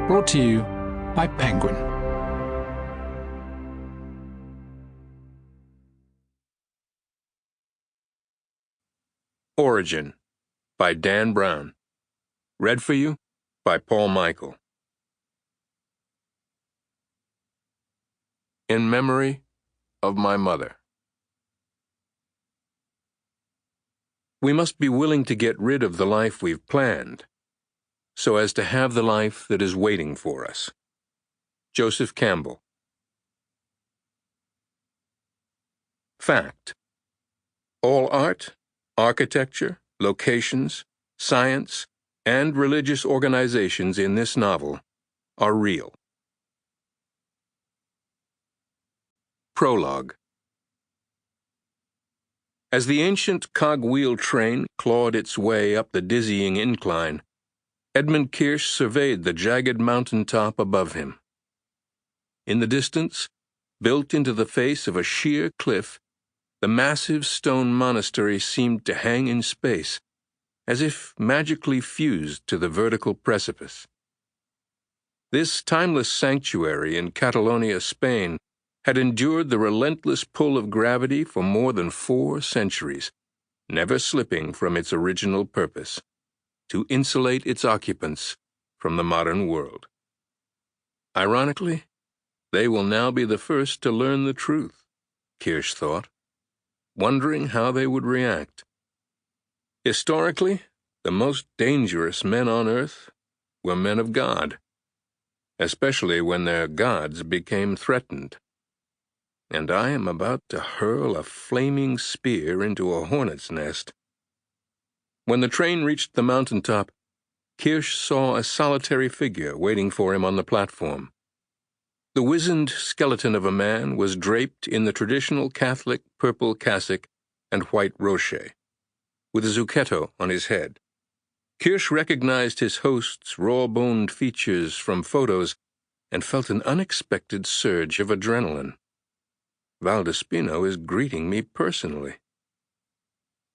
Brought to you by Penguin. Origin by Dan Brown. Read for you by Paul Michael. In memory of my mother. We must be willing to get rid of the life we've planned, so as to have the life that is waiting for us. Joseph Campbell. Fact. All art, architecture, locations, science, and religious organizations in this novel are real. Prologue. As the ancient cogwheel train clawed its way up the dizzying incline, Edmond Kirsch surveyed the jagged mountain top above him. In the distance, built into the face of a sheer cliff, the massive stone monastery seemed to hang in space, as if magically fused to the vertical precipice. This timeless sanctuary in Catalonia, Spain, had endured the relentless pull of gravity for more than 4 centuries, never slipping from its original purpose: to insulate its occupants from the modern world. Ironically, they will now be the first to learn the truth, Kirsch thought, wondering how they would react. Historically, the most dangerous men on earth were men of God, especially when their gods became threatened. And I am about to hurl a flaming spear into a hornet's nest. When the train reached the mountaintop, Kirsch saw a solitary figure waiting for him on the platform. The wizened skeleton of a man was draped in the traditional Catholic purple cassock and white rochet, with a zucchetto on his head. Kirsch recognized his host's raw-boned features from photos and felt an unexpected surge of adrenaline. Valdespino is greeting me personally.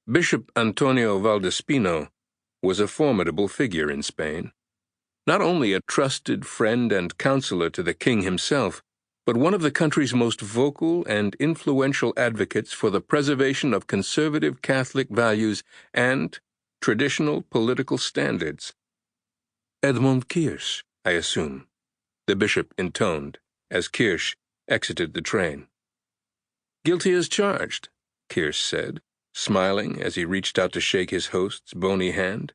Bishop Antonio Valdespino was a formidable figure in Spain, not only a trusted friend and counselor to the king himself, but one of the country's most vocal and influential advocates for the preservation of conservative Catholic values and traditional political standards. Edmond Kirsch, I assume, the bishop intoned as Kirsch exited the train. Guilty as charged, Kirsch said, smiling as he reached out to shake his host's bony hand.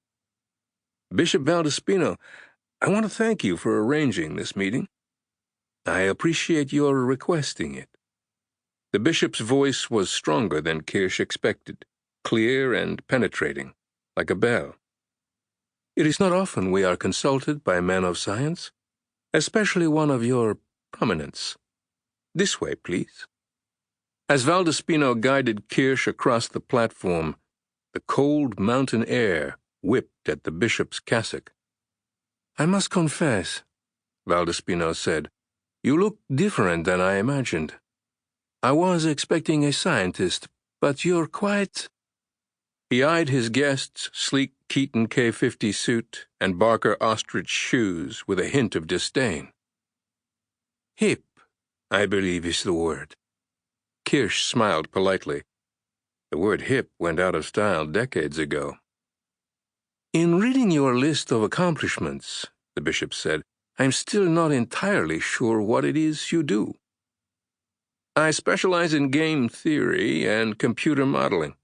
Bishop Valdespino, I want to thank you for arranging this meeting. I appreciate your requesting it. The bishop's voice was stronger than Kirsch expected, clear and penetrating, like a bell. It is not often we are consulted by men of science, especially one of your prominence. This way, please. As Valdespino guided Kirsch across the platform, the cold mountain air whipped at the bishop's cassock. I must confess, Valdespino said, you look different than I imagined. I was expecting a scientist, but you're quite... He eyed his guest's sleek Keaton K50 suit and Barker ostrich shoes with a hint of disdain. Hip, I believe is the word. Kirsch smiled politely. The word hip went out of style decades ago. In reading your list of accomplishments, the bishop said, I'm still not entirely sure what it is you do. I specialize in game theory and computer modeling.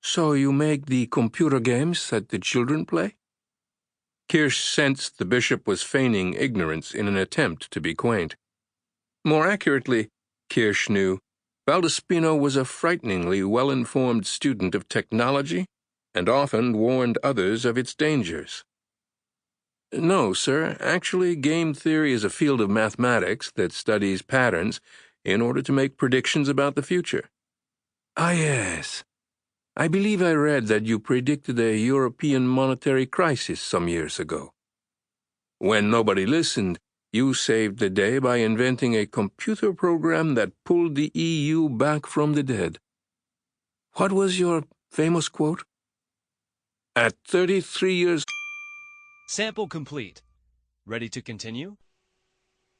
So you make the computer games that the children play? Kirsch sensed the bishop was feigning ignorance in an attempt to be quaint. More accurately, Kirsch knew, Valdespino was a frighteningly well-informed student of technology and often warned others of its dangers. No, sir. Actually, game theory is a field of mathematics that studies patterns in order to make predictions about the future. Ah, yes. I believe I read that you predicted a European monetary crisis some years ago. When nobody listened, you saved the day by inventing a computer program that pulled the EU back from the dead. What was your famous quote? At 33 years... Sample complete. Ready to continue?